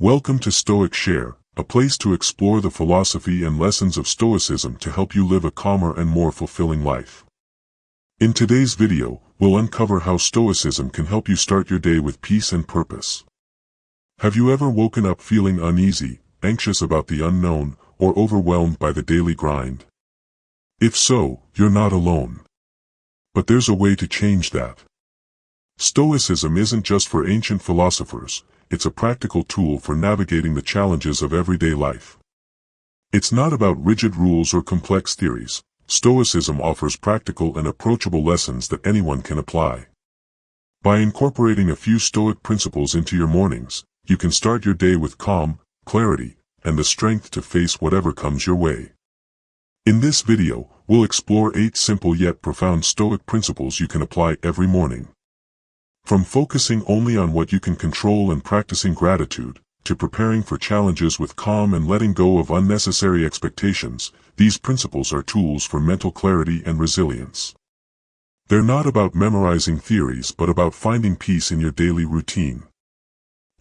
Welcome to Stoic Share, a place to explore the philosophy and lessons of Stoicism to help you live a calmer and more fulfilling life. In today's video, we'll uncover how Stoicism can help you start your day with peace and purpose. Have you ever woken up feeling uneasy, anxious about the unknown, or overwhelmed by the daily grind? If so, you're not alone. But there's a way to change that. Stoicism isn't just for ancient philosophers. It's a practical tool for navigating the challenges of everyday life. It's not about rigid rules or complex theories. Stoicism offers practical and approachable lessons that anyone can apply. By incorporating a few Stoic principles into your mornings, you can start your day with calm, clarity, and the strength to face whatever comes your way. In this video, we'll explore 8 simple yet profound Stoic principles you can apply every morning. From focusing only on what you can control and practicing gratitude, to preparing for challenges with calm and letting go of unnecessary expectations, these principles are tools for mental clarity and resilience. They're not about memorizing theories but about finding peace in your daily routine.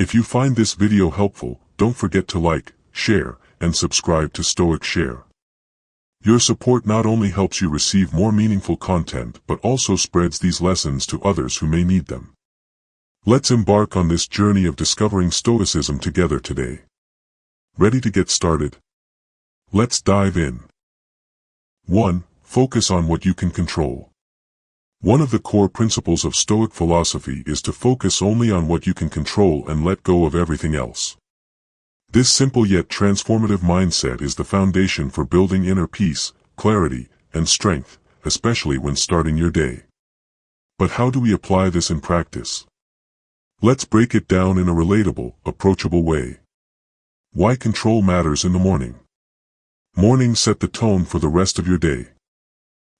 If you find this video helpful, don't forget to like, share, and subscribe to Stoic Share. Your support not only helps you receive more meaningful content but also spreads these lessons to others who may need them. Let's embark on this journey of discovering Stoicism together today. Ready to get started? Let's dive in. 1. Focus on what you can control. One of the core principles of Stoic philosophy is to focus only on what you can control and let go of everything else. This simple yet transformative mindset is the foundation for building inner peace, clarity, and strength, especially when starting your day. But how do we apply this in practice? Let's break it down in a relatable, approachable way. Why control matters in the morning? Mornings set the tone for the rest of your day.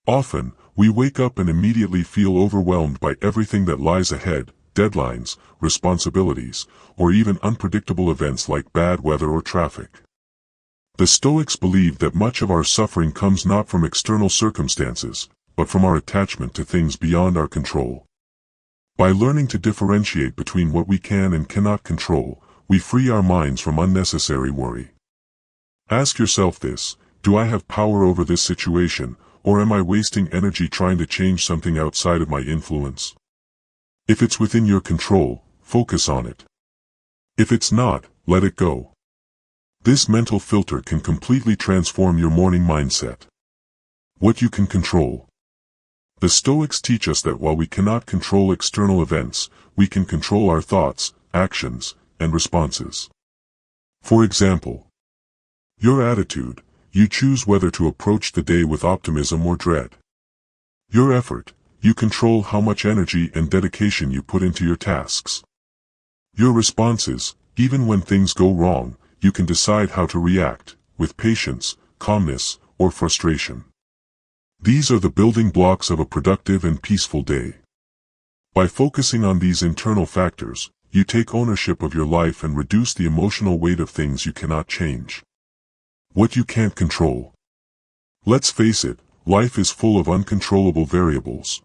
Often, we wake up and immediately feel overwhelmed by everything that lies ahead: deadlines, responsibilities, or even unpredictable events like bad weather or traffic. The Stoics believe that much of our suffering comes not from external circumstances, but from our attachment to things beyond our control. By learning to differentiate between what we can and cannot control, we free our minds from unnecessary worry. Ask yourself this: do I have power over this situation, or am I wasting energy trying to change something outside of my influence? If it's within your control, focus on it. If it's not, let it go. This mental filter can completely transform your morning mindset. What you can control. The Stoics teach us that while we cannot control external events, we can control our thoughts, actions, and responses. For example, your attitude: you choose whether to approach the day with optimism or dread. Your effort: you control how much energy and dedication you put into your tasks. Your responses: even when things go wrong, you can decide how to react, with patience, calmness, or frustration. These are the building blocks of a productive and peaceful day. By focusing on these internal factors, you take ownership of your life and reduce the emotional weight of things you cannot change. What you can't control. Let's face it, life is full of uncontrollable variables.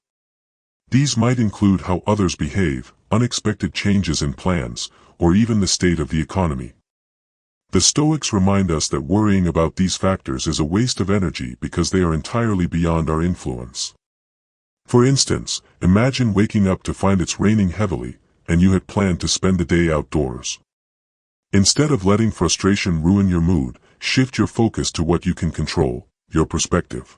These might include how others behave, unexpected changes in plans, or even the state of the economy. The Stoics remind us that worrying about these factors is a waste of energy because they are entirely beyond our influence. For instance, imagine waking up to find it's raining heavily, and you had planned to spend the day outdoors. Instead of letting frustration ruin your mood, shift your focus to what you can control: your perspective.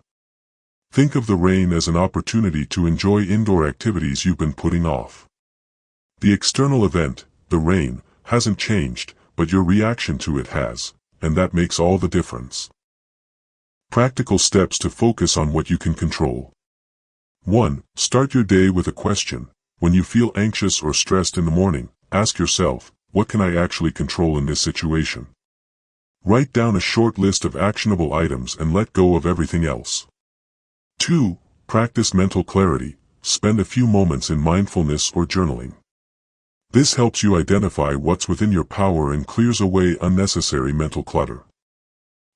Think of the rain as an opportunity to enjoy indoor activities you've been putting off. The external event, the rain, hasn't changed, but your reaction to it has, and that makes all the difference. Practical steps to focus on what you can control. 1. Start your day with a question. When you feel anxious or stressed in the morning, ask yourself, what can I actually control in this situation? Write down a short list of actionable items and let go of everything else. 2. Practice mental clarity. Spend a few moments in mindfulness or journaling. This helps you identify what's within your power and clears away unnecessary mental clutter.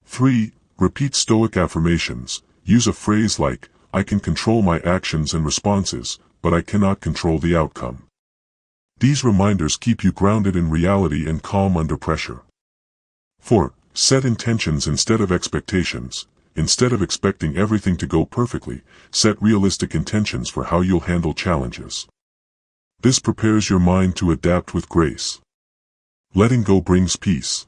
3. Repeat Stoic affirmations. Use a phrase like, I can control my actions and responses, but I cannot control the outcome. These reminders keep you grounded in reality and calm under pressure. 4. Set intentions instead of expectations. Instead of expecting everything to go perfectly, set realistic intentions for how you'll handle challenges. This prepares your mind to adapt with grace. Letting go brings peace.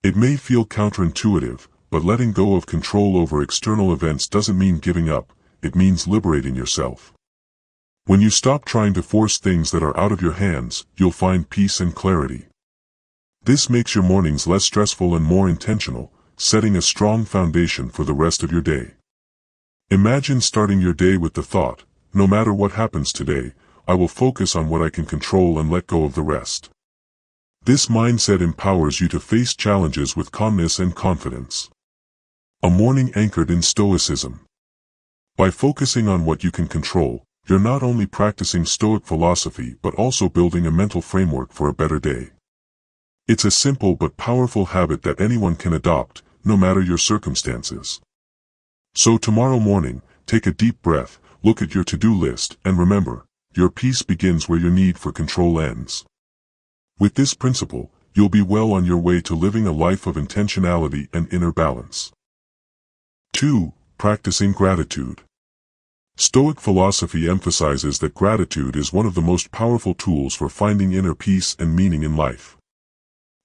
It may feel counterintuitive, but letting go of control over external events doesn't mean giving up, it means liberating yourself. When you stop trying to force things that are out of your hands, you'll find peace and clarity. This makes your mornings less stressful and more intentional, setting a strong foundation for the rest of your day. Imagine starting your day with the thought, no matter what happens today, I will focus on what I can control and let go of the rest. This mindset empowers you to face challenges with calmness and confidence. A morning anchored in Stoicism. By focusing on what you can control, you're not only practicing Stoic philosophy but also building a mental framework for a better day. It's a simple but powerful habit that anyone can adopt, no matter your circumstances. So tomorrow morning, take a deep breath, look at your to-do list, and remember, your peace begins where your need for control ends. With this principle, you'll be well on your way to living a life of intentionality and inner balance. 2. Practicing gratitude. Stoic philosophy emphasizes that gratitude is one of the most powerful tools for finding inner peace and meaning in life.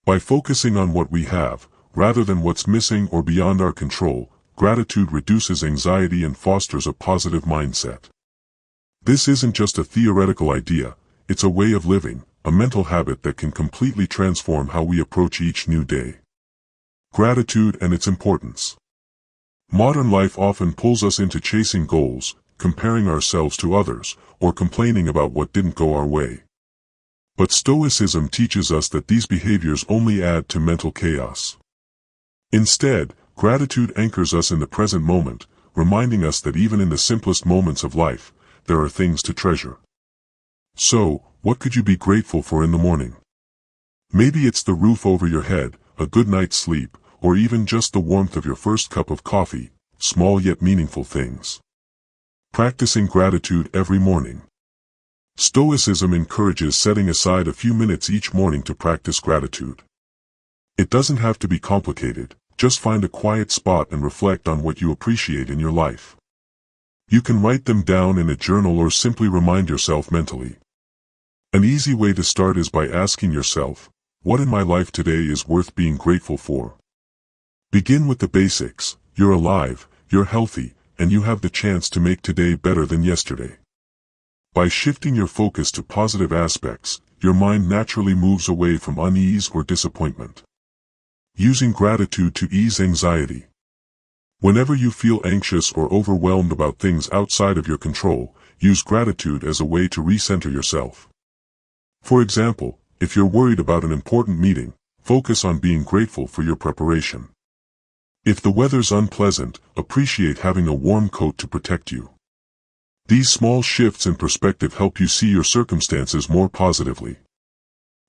By focusing on what we have, rather than what's missing or beyond our control, gratitude reduces anxiety and fosters a positive mindset. This isn't just a theoretical idea, it's a way of living, a mental habit that can completely transform how we approach each new day. Gratitude and its importance. Modern life often pulls us into chasing goals, comparing ourselves to others, or complaining about what didn't go our way. But Stoicism teaches us that these behaviors only add to mental chaos. Instead, gratitude anchors us in the present moment, reminding us that even in the simplest moments of life, there are things to treasure. So, what could you be grateful for in the morning? Maybe it's the roof over your head, a good night's sleep, or even just the warmth of your first cup of coffee, small yet meaningful things. Practicing gratitude every morning. Stoicism encourages setting aside a few minutes each morning to practice gratitude. It doesn't have to be complicated, just find a quiet spot and reflect on what you appreciate in your life. You can write them down in a journal or simply remind yourself mentally. An easy way to start is by asking yourself, what in my life today is worth being grateful for? Begin with the basics, you're alive, you're healthy, and you have the chance to make today better than yesterday. By shifting your focus to positive aspects, your mind naturally moves away from unease or disappointment. Using gratitude to ease anxiety. Whenever you feel anxious or overwhelmed about things outside of your control, use gratitude as a way to recenter yourself. For example, if you're worried about an important meeting, focus on being grateful for your preparation. If the weather's unpleasant, appreciate having a warm coat to protect you. These small shifts in perspective help you see your circumstances more positively.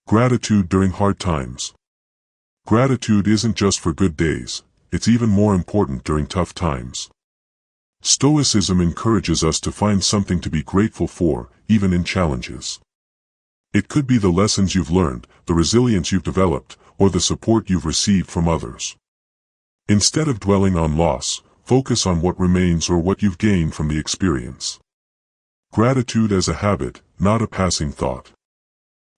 Gratitude during hard times. Gratitude isn't just for good days, it's even more important during tough times. Stoicism encourages us to find something to be grateful for, even in challenges. It could be the lessons you've learned, the resilience you've developed, or the support you've received from others. Instead of dwelling on loss, focus on what remains or what you've gained from the experience. Gratitude as a habit, not a passing thought.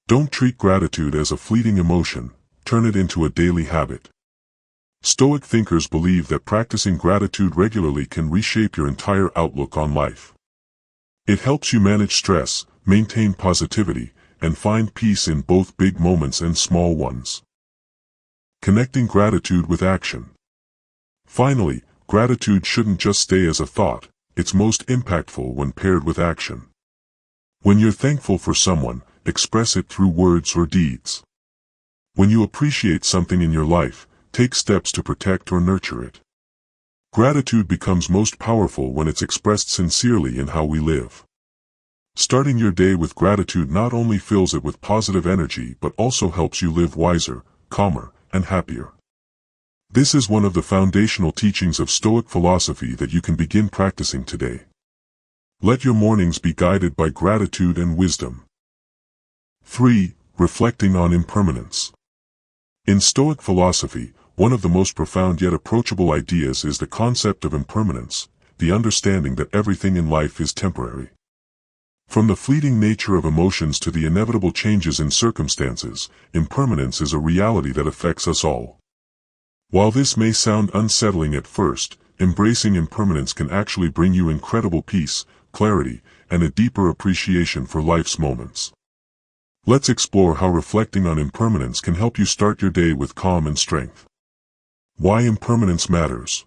Don't treat gratitude as a fleeting emotion, turn it into a daily habit. Stoic thinkers believe that practicing gratitude regularly can reshape your entire outlook on life. It helps you manage stress, maintain positivity, and find peace in both big moments and small ones. Connecting gratitude with action. Finally, gratitude shouldn't just stay as a thought, it's most impactful when paired with action. When you're thankful for someone, express it through words or deeds. When you appreciate something in your life, take steps to protect or nurture it. Gratitude becomes most powerful when it's expressed sincerely in how we live. Starting your day with gratitude not only fills it with positive energy but also helps you live wiser, calmer, and happier. This is one of the foundational teachings of Stoic philosophy that you can begin practicing today. Let your mornings be guided by gratitude and wisdom. 3. Reflecting on impermanence. In Stoic philosophy, one of the most profound yet approachable ideas is the concept of impermanence, the understanding that everything in life is temporary. From the fleeting nature of emotions to the inevitable changes in circumstances, impermanence is a reality that affects us all. While this may sound unsettling at first, embracing impermanence can actually bring you incredible peace, clarity, and a deeper appreciation for life's moments. Let's explore how reflecting on impermanence can help you start your day with calm and strength. Why impermanence matters.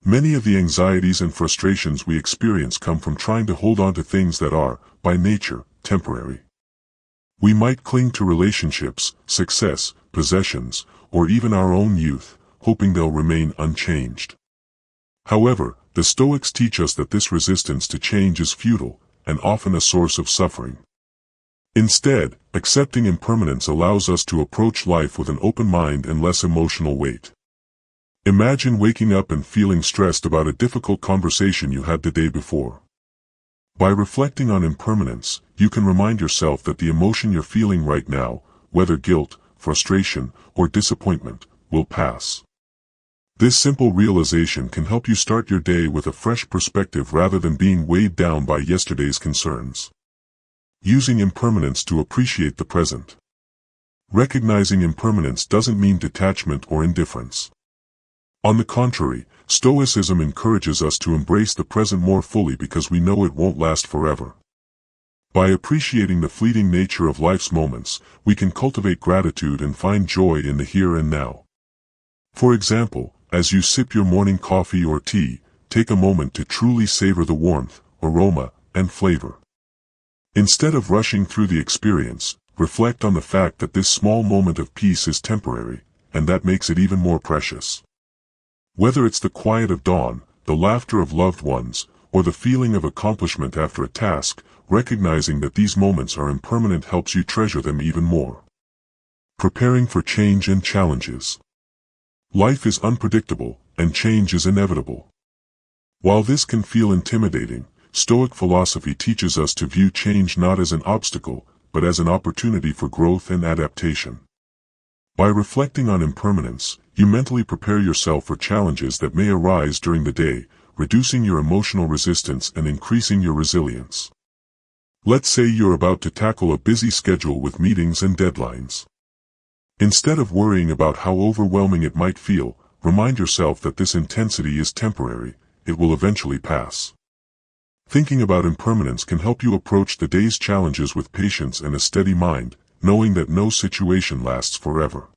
Many of the anxieties and frustrations we experience come from trying to hold on to things that are, by nature, temporary. We might cling to relationships, success, possessions, or even our own youth, hoping they'll remain unchanged. However, the Stoics teach us that this resistance to change is futile, and often a source of suffering. Instead, accepting impermanence allows us to approach life with an open mind and less emotional weight. Imagine waking up and feeling stressed about a difficult conversation you had the day before. By reflecting on impermanence, you can remind yourself that the emotion you're feeling right now, whether guilt, frustration, or disappointment, will pass. This simple realization can help you start your day with a fresh perspective rather than being weighed down by yesterday's concerns. Using impermanence to appreciate the present. Recognizing impermanence doesn't mean detachment or indifference. On the contrary, Stoicism encourages us to embrace the present more fully because we know it won't last forever. By appreciating the fleeting nature of life's moments, we can cultivate gratitude and find joy in the here and now. For example, as you sip your morning coffee or tea, take a moment to truly savor the warmth, aroma, and flavor. Instead of rushing through the experience, reflect on the fact that this small moment of peace is temporary, and that makes it even more precious. Whether it's the quiet of dawn, the laughter of loved ones, or the feeling of accomplishment after a task, recognizing that these moments are impermanent helps you treasure them even more. Preparing for change and challenges. Life is unpredictable, and change is inevitable. While this can feel intimidating, Stoic philosophy teaches us to view change not as an obstacle, but as an opportunity for growth and adaptation. By reflecting on impermanence, you mentally prepare yourself for challenges that may arise during the day, reducing your emotional resistance and increasing your resilience. Let's say you're about to tackle a busy schedule with meetings and deadlines. Instead of worrying about how overwhelming it might feel, remind yourself that this intensity is temporary, it will eventually pass. Thinking about impermanence can help you approach the day's challenges with patience and a steady mind, knowing that no situation lasts forever.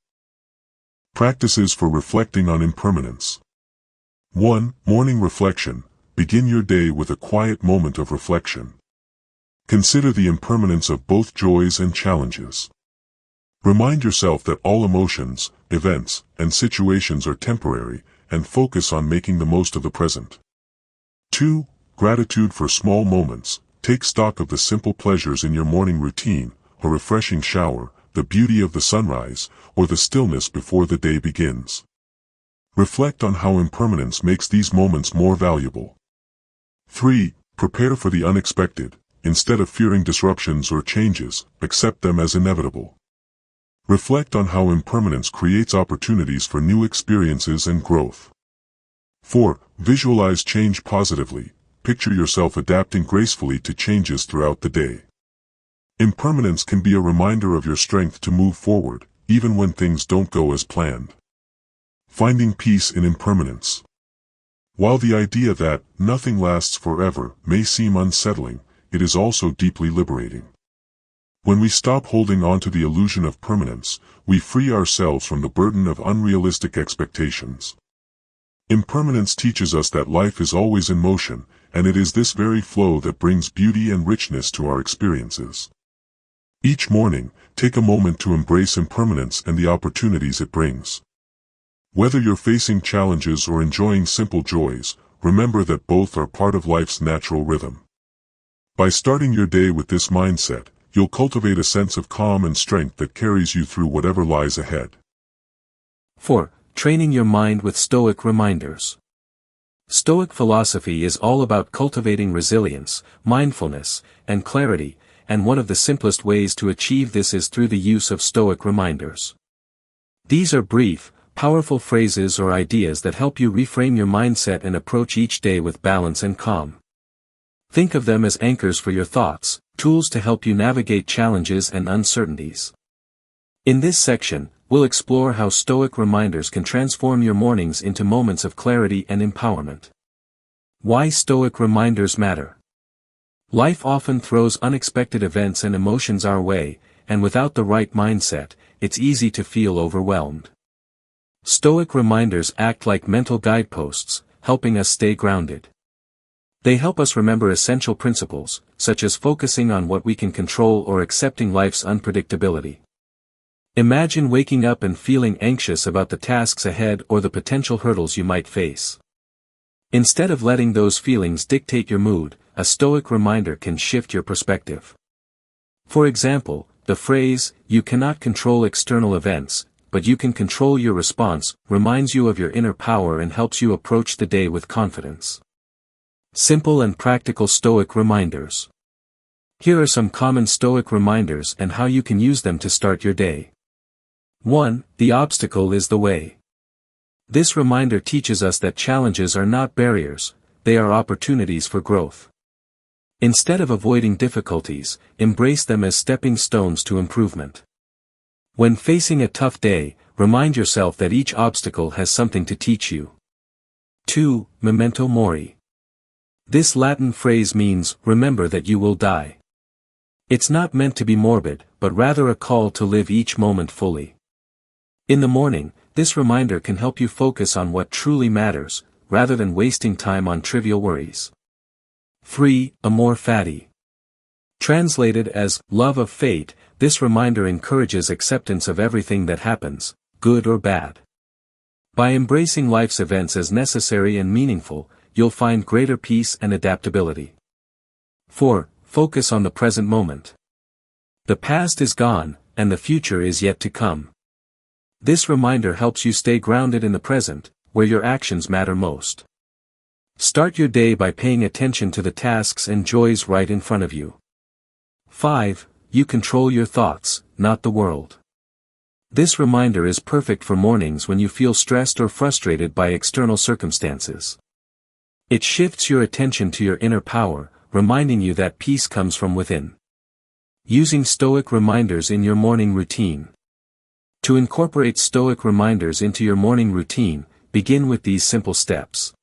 Practices for reflecting on impermanence. 1. Morning reflection. Begin your day with a quiet moment of reflection. Consider the impermanence of both joys and challenges. Remind yourself that all emotions, events, and situations are temporary, and focus on making the most of the present. 2. Gratitude for small moments. Take stock of the simple pleasures in your morning routine, a refreshing shower, the beauty of the sunrise, or the stillness before the day begins. Reflect on how impermanence makes these moments more valuable. 3. Prepare for the unexpected. Instead of fearing disruptions or changes, accept them as inevitable. Reflect on how impermanence creates opportunities for new experiences and growth. 4. Visualize change positively. Picture yourself adapting gracefully to changes throughout the day. Impermanence can be a reminder of your strength to move forward, even when things don't go as planned. Finding peace in impermanence. While the idea that nothing lasts forever may seem unsettling, it is also deeply liberating. When we stop holding on to the illusion of permanence, we free ourselves from the burden of unrealistic expectations. Impermanence teaches us that life is always in motion, and it is this very flow that brings beauty and richness to our experiences. Each morning, take a moment to embrace impermanence and the opportunities it brings. Whether you're facing challenges or enjoying simple joys, remember that both are part of life's natural rhythm. By starting your day with this mindset, you'll cultivate a sense of calm and strength that carries you through whatever lies ahead. 4. Training your mind with Stoic reminders. Stoic philosophy is all about cultivating resilience, mindfulness, and clarity, and one of the simplest ways to achieve this is through the use of Stoic reminders. These are brief, powerful phrases or ideas that help you reframe your mindset and approach each day with balance and calm. Think of them as anchors for your thoughts, tools to help you navigate challenges and uncertainties. In this section, we'll explore how Stoic reminders can transform your mornings into moments of clarity and empowerment. Why Stoic reminders matter. Life often throws unexpected events and emotions our way, and without the right mindset, it's easy to feel overwhelmed. Stoic reminders act like mental guideposts, helping us stay grounded. They help us remember essential principles, such as focusing on what we can control or accepting life's unpredictability. Imagine waking up and feeling anxious about the tasks ahead or the potential hurdles you might face. Instead of letting those feelings dictate your mood, a Stoic reminder can shift your perspective. For example, the phrase, "You cannot control external events, but you can control your response," reminds you of your inner power and helps you approach the day with confidence. Simple and practical Stoic reminders. Here are some common Stoic reminders and how you can use them to start your day. 1. The obstacle is the way. This reminder teaches us that challenges are not barriers, they are opportunities for growth. Instead of avoiding difficulties, embrace them as stepping stones to improvement. When facing a tough day, remind yourself that each obstacle has something to teach you. 2. Memento mori. This Latin phrase means, remember that you will die. It's not meant to be morbid, but rather a call to live each moment fully. In the morning, this reminder can help you focus on what truly matters, rather than wasting time on trivial worries. 3. Amor fati. Translated as, love of fate, this reminder encourages acceptance of everything that happens, good or bad. By embracing life's events as necessary and meaningful, you'll find greater peace and adaptability. 4. Focus on the present moment. The past is gone, and the future is yet to come. This reminder helps you stay grounded in the present, where your actions matter most. Start your day by paying attention to the tasks and joys right in front of you. 5. You control your thoughts, not the world. This reminder is perfect for mornings when you feel stressed or frustrated by external circumstances. It shifts your attention to your inner power, reminding you that peace comes from within. Using Stoic reminders in your morning routine. To incorporate Stoic reminders into your morning routine, begin with these simple steps.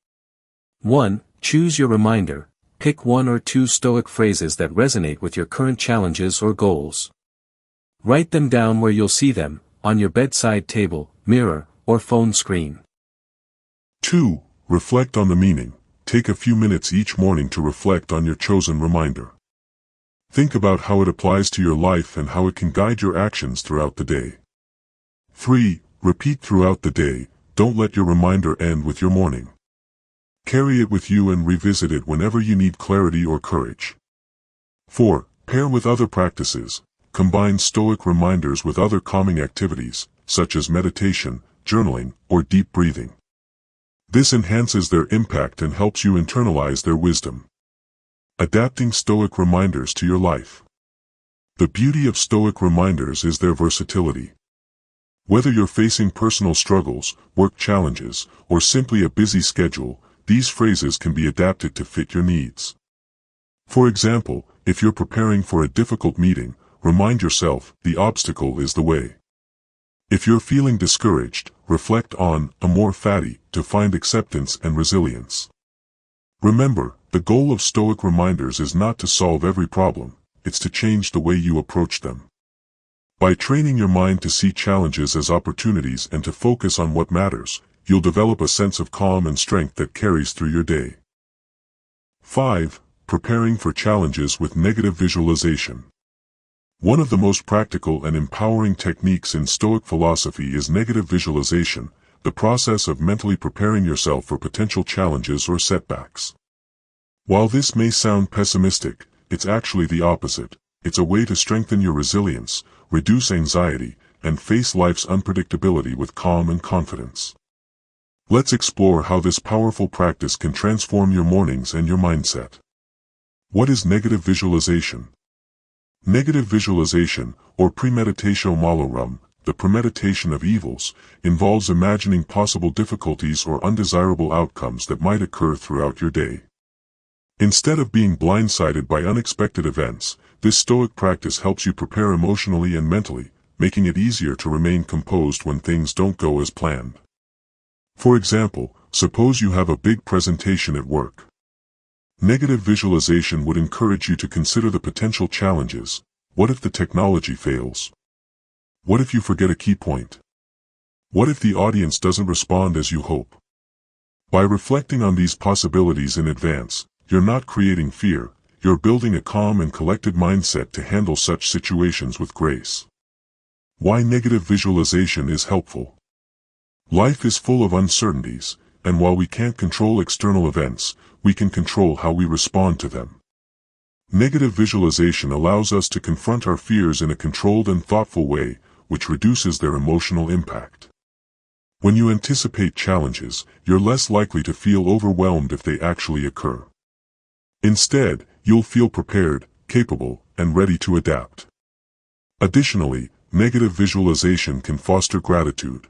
1. Choose your reminder. Pick 1 or 2 Stoic phrases that resonate with your current challenges or goals. Write them down where you'll see them, on your bedside table, mirror, or phone screen. 2. Reflect on the meaning. Take a few minutes each morning to reflect on your chosen reminder. Think about how it applies to your life and how it can guide your actions throughout the day. 3. Repeat throughout the day. Don't let your reminder end with your morning. Carry it with you and revisit it whenever you need clarity or courage. 4. Pair with other practices. Combine Stoic reminders with other calming activities, such as meditation, journaling, or deep breathing. This enhances their impact and helps you internalize their wisdom. Adapting Stoic reminders to your life. The beauty of Stoic reminders is their versatility. Whether you're facing personal struggles, work challenges, or simply a busy schedule, these phrases can be adapted to fit your needs. For example, if you're preparing for a difficult meeting, remind yourself, the obstacle is the way. If you're feeling discouraged, reflect on amor fati to find acceptance and resilience. Remember, the goal of Stoic reminders is not to solve every problem, it's to change the way you approach them. By training your mind to see challenges as opportunities and to focus on what matters, you'll develop a sense of calm and strength that carries through your day. 5. Preparing for challenges with negative visualization. One of the most practical and empowering techniques in Stoic philosophy is negative visualization, the process of mentally preparing yourself for potential challenges or setbacks. While this may sound pessimistic, it's actually the opposite. It's a way to strengthen your resilience, reduce anxiety, and face life's unpredictability with calm and confidence. Let's explore how this powerful practice can transform your mornings and your mindset. What is negative visualization? Negative visualization, or premeditatio malorum, the premeditation of evils, involves imagining possible difficulties or undesirable outcomes that might occur throughout your day. Instead of being blindsided by unexpected events, this Stoic practice helps you prepare emotionally and mentally, making it easier to remain composed when things don't go as planned. For example, suppose you have a big presentation at work. Negative visualization would encourage you to consider the potential challenges. What if the technology fails? What if you forget a key point? What if the audience doesn't respond as you hope? By reflecting on these possibilities in advance, you're not creating fear, you're building a calm and collected mindset to handle such situations with grace. Why negative visualization is helpful? Life is full of uncertainties, and while we can't control external events, we can control how we respond to them. Negative visualization allows us to confront our fears in a controlled and thoughtful way, which reduces their emotional impact. When you anticipate challenges, you're less likely to feel overwhelmed if they actually occur. Instead, you'll feel prepared, capable, and ready to adapt. Additionally, negative visualization can foster gratitude.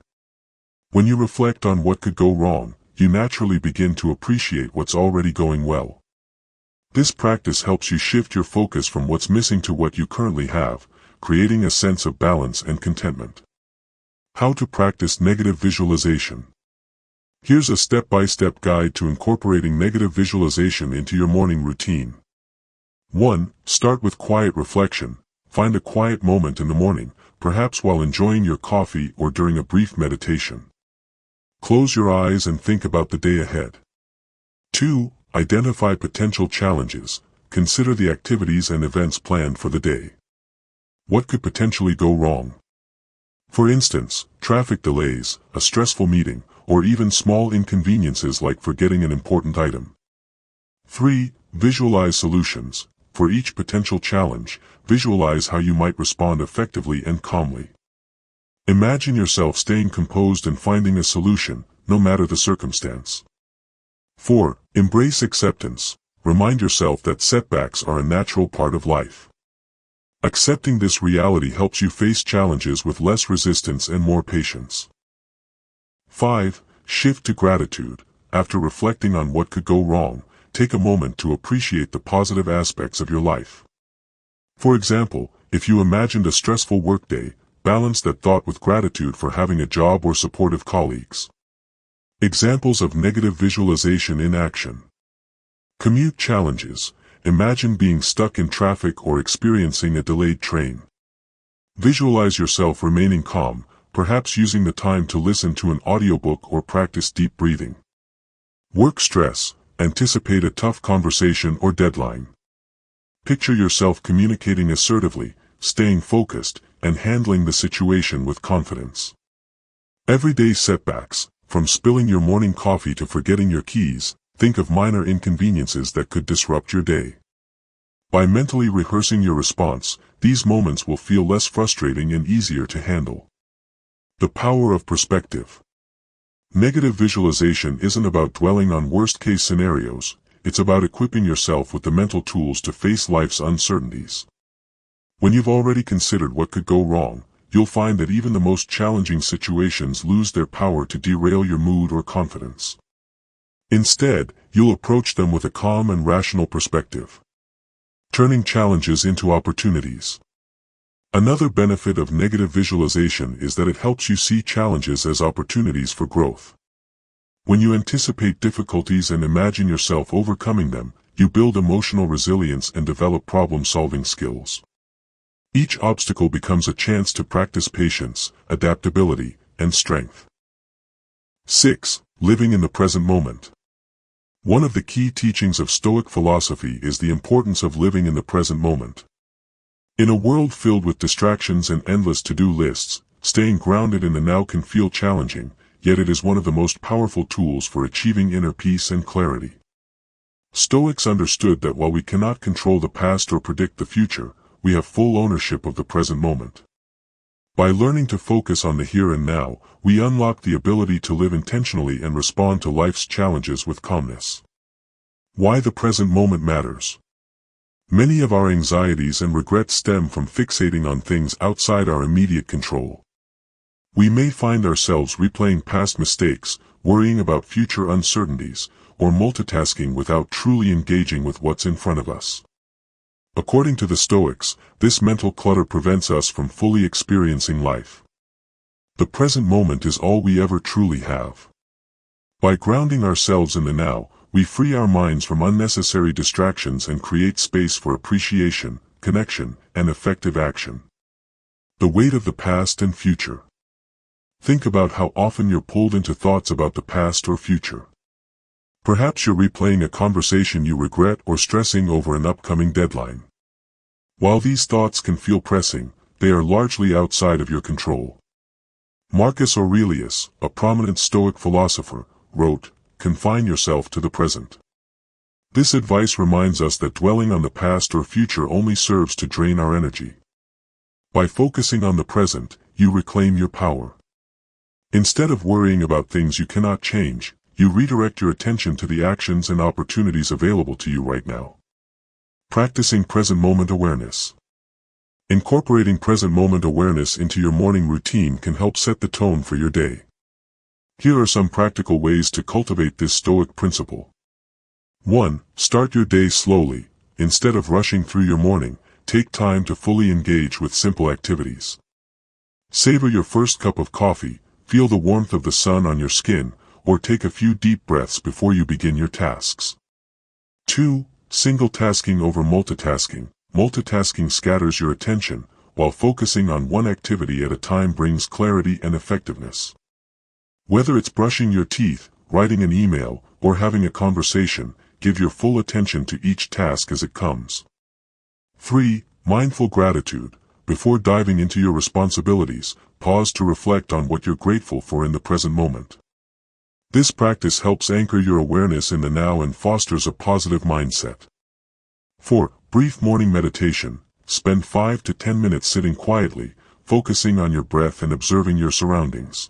When you reflect on what could go wrong, you naturally begin to appreciate what's already going well. This practice helps you shift your focus from what's missing to what you currently have, creating a sense of balance and contentment. How to practice negative visualization. Here's a step-by-step guide to incorporating negative visualization into your morning routine. 1. Start with quiet reflection. Find a quiet moment in the morning, perhaps while enjoying your coffee or during a brief meditation. Close your eyes and think about the day ahead. 2. Identify potential challenges. Consider the activities and events planned for the day. What could potentially go wrong? For instance, traffic delays, a stressful meeting, or even small inconveniences like forgetting an important item. 3. Visualize solutions. For each potential challenge, visualize how you might respond effectively and calmly. Imagine yourself staying composed and finding a solution, no matter the circumstance. 4. Embrace acceptance. Remind yourself that setbacks are a natural part of life. Accepting this reality helps you face challenges with less resistance and more patience. 5. Shift to gratitude. After reflecting on what could go wrong, take a moment to appreciate the positive aspects of your life. For example, if you imagined a stressful workday, balance that thought with gratitude for having a job or supportive colleagues. Examples of negative visualization in action. Commute challenges. Imagine being stuck in traffic or experiencing a delayed train. Visualize yourself remaining calm, perhaps using the time to listen to an audiobook or practice deep breathing. Work stress. Anticipate a tough conversation or deadline. Picture yourself communicating assertively, staying focused, and handling the situation with confidence. Everyday setbacks. From spilling your morning coffee to forgetting your keys, think of minor inconveniences that could disrupt your day. By mentally rehearsing your response, these moments will feel less frustrating and easier to handle. The power of perspective. Negative visualization isn't about dwelling on worst-case scenarios, it's about equipping yourself with the mental tools to face life's uncertainties. When you've already considered what could go wrong, you'll find that even the most challenging situations lose their power to derail your mood or confidence. Instead, you'll approach them with a calm and rational perspective, turning challenges into opportunities. Another benefit of negative visualization is that it helps you see challenges as opportunities for growth. When you anticipate difficulties and imagine yourself overcoming them, you build emotional resilience and develop problem-solving skills. Each obstacle becomes a chance to practice patience, adaptability, and strength. 6. Living in the present moment. One of the key teachings of Stoic philosophy is the importance of living in the present moment. In a world filled with distractions and endless to-do lists, staying grounded in the now can feel challenging, yet it is one of the most powerful tools for achieving inner peace and clarity. Stoics understood that while we cannot control the past or predict the future, we have full ownership of the present moment. By learning to focus on the here and now, we unlock the ability to live intentionally and respond to life's challenges with calmness. Why the present moment matters. Many of our anxieties and regrets stem from fixating on things outside our immediate control. We may find ourselves replaying past mistakes, worrying about future uncertainties, or multitasking without truly engaging with what's in front of us. According to the Stoics, this mental clutter prevents us from fully experiencing life. The present moment is all we ever truly have. By grounding ourselves in the now, we free our minds from unnecessary distractions and create space for appreciation, connection, and effective action. The weight of the past and future. Think about how often you're pulled into thoughts about the past or future. Perhaps you're replaying a conversation you regret or stressing over an upcoming deadline. While these thoughts can feel pressing, they are largely outside of your control. Marcus Aurelius, a prominent Stoic philosopher, wrote, "Confine yourself to the present." This advice reminds us that dwelling on the past or future only serves to drain our energy. By focusing on the present, you reclaim your power. Instead of worrying about things you cannot change, you redirect your attention to the actions and opportunities available to you right now. Practicing present moment awareness. Incorporating present moment awareness into your morning routine can help set the tone for your day. Here are some practical ways to cultivate this Stoic principle. 1. Start your day slowly. Instead of rushing through your morning, take time to fully engage with simple activities. Savor your first cup of coffee, feel the warmth of the sun on your skin, or take a few deep breaths before you begin your tasks. 2. Single tasking over multitasking. Multitasking scatters your attention, while focusing on one activity at a time brings clarity and effectiveness. Whether it's brushing your teeth, writing an email, or having a conversation, give your full attention to each task as it comes. 3. Mindful gratitude. Before diving into your responsibilities, pause to reflect on what you're grateful for in the present moment. This practice helps anchor your awareness in the now and fosters a positive mindset. 4. Brief morning meditation. Spend 5 to 10 minutes sitting quietly, focusing on your breath and observing your surroundings.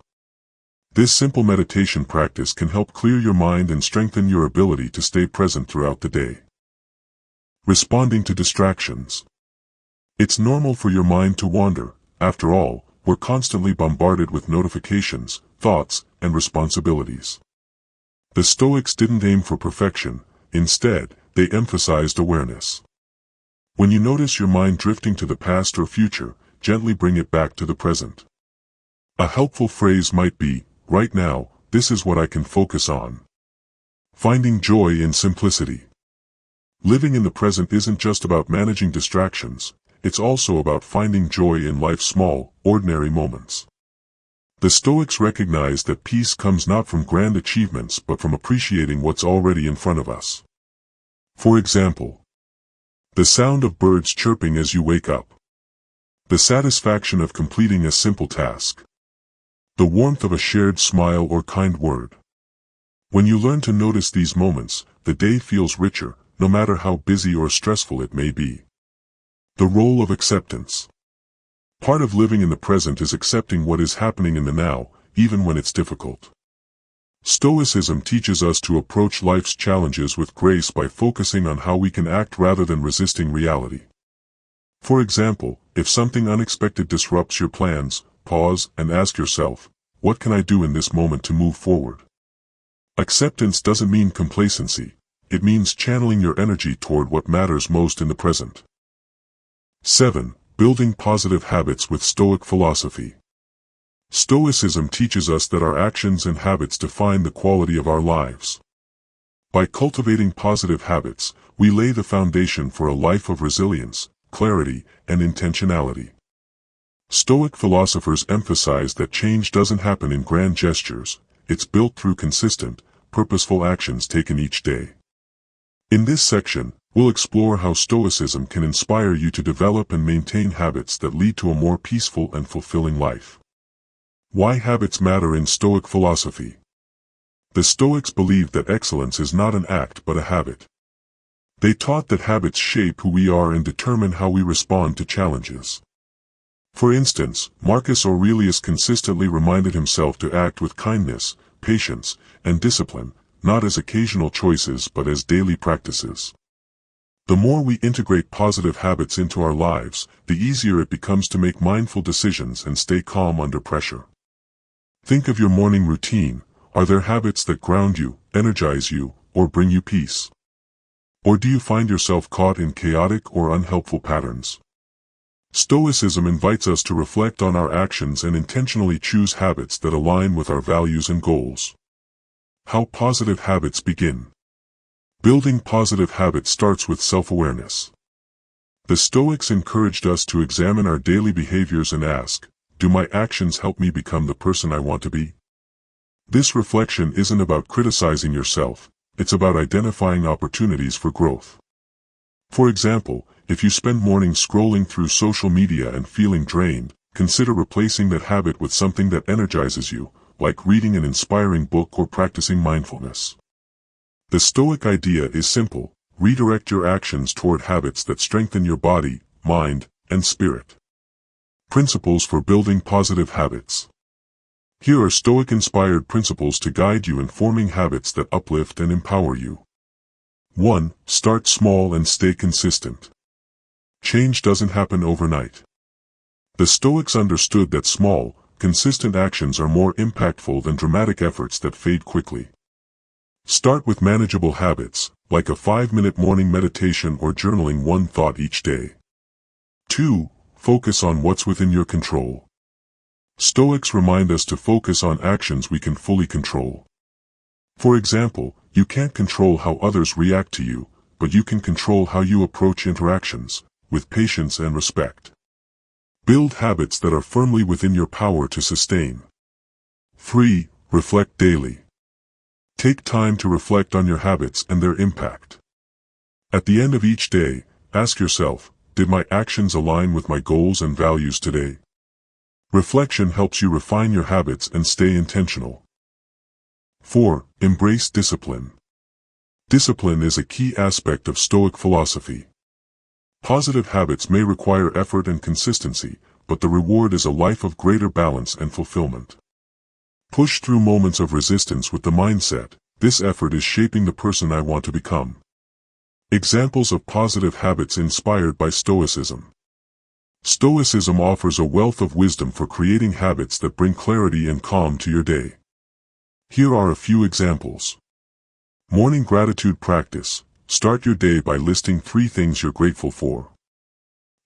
This simple meditation practice can help clear your mind and strengthen your ability to stay present throughout the day. Responding to distractions. It's normal for your mind to wander. After all, we're constantly bombarded with notifications, thoughts, and responsibilities. The Stoics didn't aim for perfection. Instead, they emphasized awareness. When you notice your mind drifting to the past or future, gently bring it back to the present. A helpful phrase might be, "Right now, this is what I can focus on." Finding joy in simplicity. Living in the present isn't just about managing distractions, it's also about finding joy in life's small, ordinary moments. The Stoics recognize that peace comes not from grand achievements but from appreciating what's already in front of us. For example, the sound of birds chirping as you wake up. The satisfaction of completing a simple task. The warmth of a shared smile or kind word. When you learn to notice these moments, the day feels richer, no matter how busy or stressful it may be. The role of acceptance. Part of living in the present is accepting what is happening in the now, even when it's difficult. Stoicism teaches us to approach life's challenges with grace by focusing on how we can act rather than resisting reality. For example, if something unexpected disrupts your plans, pause and ask yourself, what can I do in this moment to move forward? Acceptance doesn't mean complacency. It means channeling your energy toward what matters most in the present. 7. Building positive habits with Stoic philosophy. Stoicism teaches us that our actions and habits define the quality of our lives. By cultivating positive habits, we lay the foundation for a life of resilience, clarity, and intentionality. Stoic philosophers emphasize that change doesn't happen in grand gestures, it's built through consistent, purposeful actions taken each day. In this section, we'll explore how Stoicism can inspire you to develop and maintain habits that lead to a more peaceful and fulfilling life. Why habits matter in Stoic philosophy. The Stoics believed that excellence is not an act but a habit. They taught that habits shape who we are and determine how we respond to challenges. For instance, Marcus Aurelius consistently reminded himself to act with kindness, patience, and discipline, not as occasional choices but as daily practices. The more we integrate positive habits into our lives, the easier it becomes to make mindful decisions and stay calm under pressure. Think of your morning routine. Are there habits that ground you, energize you, or bring you peace? Or do you find yourself caught in chaotic or unhelpful patterns? Stoicism invites us to reflect on our actions and intentionally choose habits that align with our values and goals. How positive habits begin. Building positive habits starts with self-awareness. The Stoics encouraged us to examine our daily behaviors and ask, do my actions help me become the person I want to be? This reflection isn't about criticizing yourself, it's about identifying opportunities for growth. For example, if you spend mornings scrolling through social media and feeling drained, consider replacing that habit with something that energizes you, like reading an inspiring book or practicing mindfulness. The Stoic idea is simple: redirect your actions toward habits that strengthen your body, mind, and spirit. Principles for building positive habits. Here are Stoic-inspired principles to guide you in forming habits that uplift and empower you. 1. Start small and stay consistent. Change doesn't happen overnight. The Stoics understood that small, consistent actions are more impactful than dramatic efforts that fade quickly. Start with manageable habits, like a 5-minute morning meditation or journaling one thought each day. 2. Focus on what's within your control. Stoics remind us to focus on actions we can fully control. For example, you can't control how others react to you, but you can control how you approach interactions, with patience and respect. Build habits that are firmly within your power to sustain. 3. Reflect daily. Take time to reflect on your habits and their impact. At the end of each day, ask yourself, did my actions align with my goals and values today? Reflection helps you refine your habits and stay intentional. 4. Embrace discipline. Discipline is a key aspect of Stoic philosophy. Positive habits may require effort and consistency, but the reward is a life of greater balance and fulfillment. Push through moments of resistance with the mindset, this effort is shaping the person I want to become. Examples of positive habits inspired by Stoicism. Stoicism offers a wealth of wisdom for creating habits that bring clarity and calm to your day. Here are a few examples. Morning gratitude practice. Start your day by listing 3 things you're grateful for.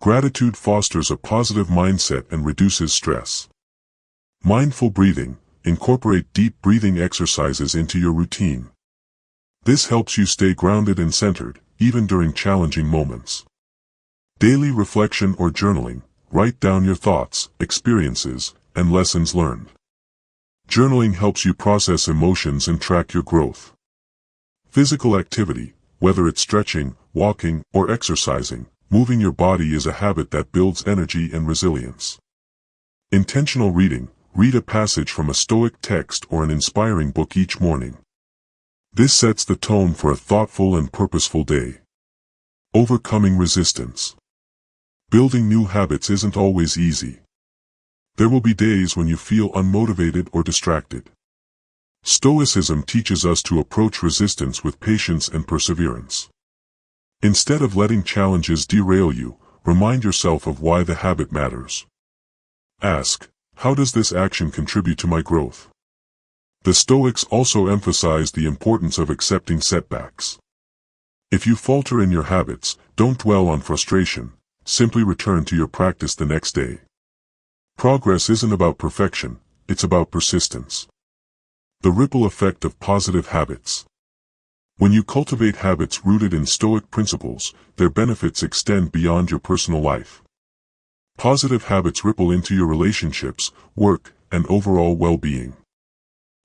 Gratitude fosters a positive mindset and reduces stress. Mindful breathing. Incorporate deep breathing exercises into your routine. This helps you stay grounded and centered, even during challenging moments. Daily reflection or journaling. Write down your thoughts, experiences, and lessons learned. Journaling helps you process emotions and track your growth. Physical activity. Whether it's stretching, walking, or exercising, moving your body is a habit that builds energy and resilience. Intentional reading. Read a passage from a Stoic text or an inspiring book each morning. This sets the tone for a thoughtful and purposeful day. Overcoming resistance. Building new habits isn't always easy. There will be days when you feel unmotivated or distracted. Stoicism teaches us to approach resistance with patience and perseverance. Instead of letting challenges derail you, remind yourself of why the habit matters. Ask, how does this action contribute to my growth? The Stoics also emphasize the importance of accepting setbacks. If you falter in your habits, don't dwell on frustration, simply return to your practice the next day. Progress isn't about perfection, it's about persistence. The ripple effect of positive habits. When you cultivate habits rooted in Stoic principles, their benefits extend beyond your personal life. Positive habits ripple into your relationships, work, and overall well-being.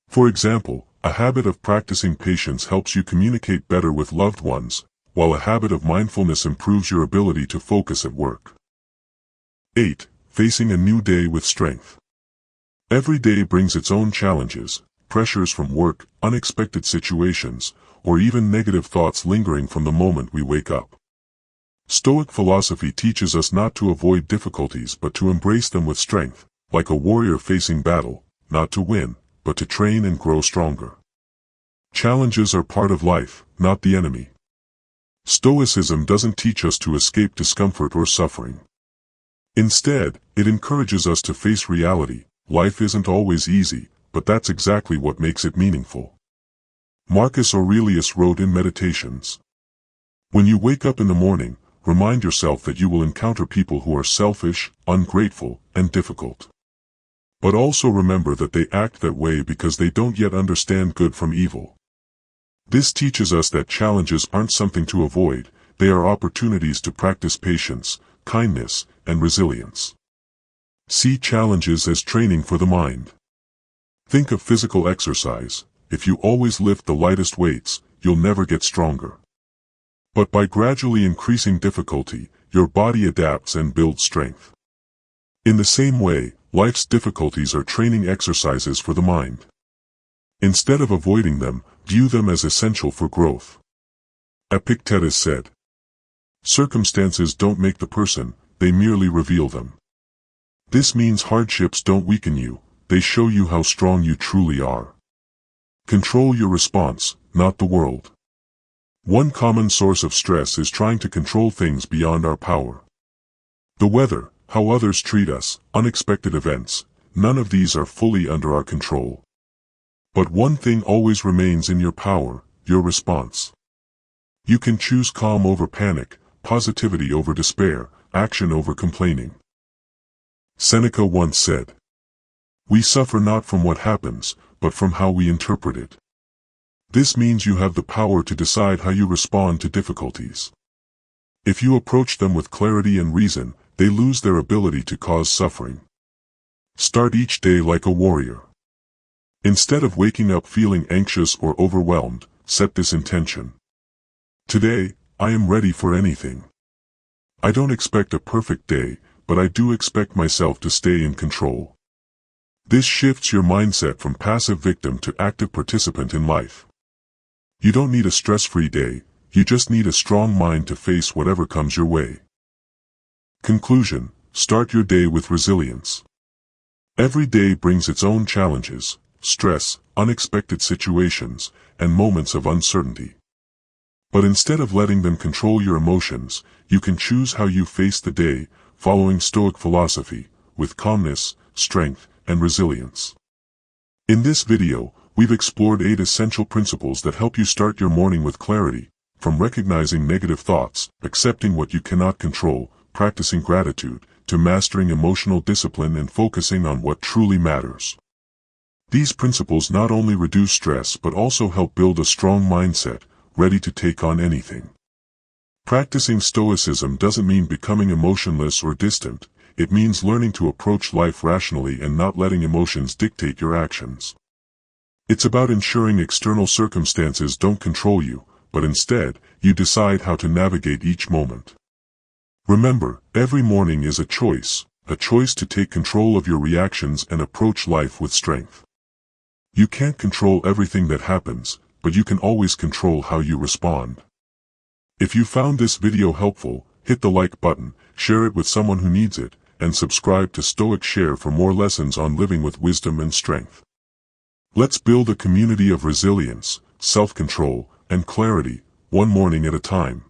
For example, a habit of practicing patience helps you communicate better with loved ones, while a habit of mindfulness improves your ability to focus at work. 8. Facing a new day with strength. Every day brings its own challenges, pressures from work, unexpected situations, or even negative thoughts lingering from the moment we wake up. Stoic philosophy teaches us not to avoid difficulties but to embrace them with strength, like a warrior facing battle, not to win, but to train and grow stronger. Challenges are part of life, not the enemy. Stoicism doesn't teach us to escape discomfort or suffering. Instead, it encourages us to face reality. Life isn't always easy, but that's exactly what makes it meaningful. Marcus Aurelius wrote in Meditations, "When you wake up in the morning, remind yourself that you will encounter people who are selfish, ungrateful, and difficult. But also remember that they act that way because they don't yet understand good from evil." This teaches us that challenges aren't something to avoid, they are opportunities to practice patience, kindness, and resilience. See challenges as training for the mind. Think of physical exercise. If you always lift the lightest weights, you'll never get stronger. But by gradually increasing difficulty, your body adapts and builds strength. In the same way, life's difficulties are training exercises for the mind. Instead of avoiding them, view them as essential for growth. Epictetus said, "Circumstances don't make the person, they merely reveal them." This means hardships don't weaken you, they show you how strong you truly are. Control your response, not the world. One common source of stress is trying to control things beyond our power. The weather, how others treat us, unexpected events, none of these are fully under our control. But one thing always remains in your power, your response. You can choose calm over panic, positivity over despair, action over complaining. Seneca once said, "We suffer not from what happens, but from how we interpret it." This means you have the power to decide how you respond to difficulties. If you approach them with clarity and reason, they lose their ability to cause suffering. Start each day like a warrior. Instead of waking up feeling anxious or overwhelmed, set this intention. Today, I am ready for anything. I don't expect a perfect day, but I do expect myself to stay in control. This shifts your mindset from passive victim to active participant in life. You don't need a stress-free day, you just need a strong mind to face whatever comes your way. Conclusion: start your day with resilience. Every day brings its own challenges, stress, unexpected situations, and moments of uncertainty. But instead of letting them control your emotions, you can choose how you face the day, following Stoic philosophy, with calmness, strength, and resilience. In this video, we've explored 8 essential principles that help you start your morning with clarity, from recognizing negative thoughts, accepting what you cannot control, practicing gratitude, to mastering emotional discipline and focusing on what truly matters. These principles not only reduce stress but also help build a strong mindset, ready to take on anything. Practicing Stoicism doesn't mean becoming emotionless or distant, it means learning to approach life rationally and not letting emotions dictate your actions. It's about ensuring external circumstances don't control you, but instead, you decide how to navigate each moment. Remember, every morning is a choice to take control of your reactions and approach life with strength. You can't control everything that happens, but you can always control how you respond. If you found this video helpful, hit the like button, share it with someone who needs it, and subscribe to Stoic Share for more lessons on living with wisdom and strength. Let's build a community of resilience, self-control, and clarity, one morning at a time.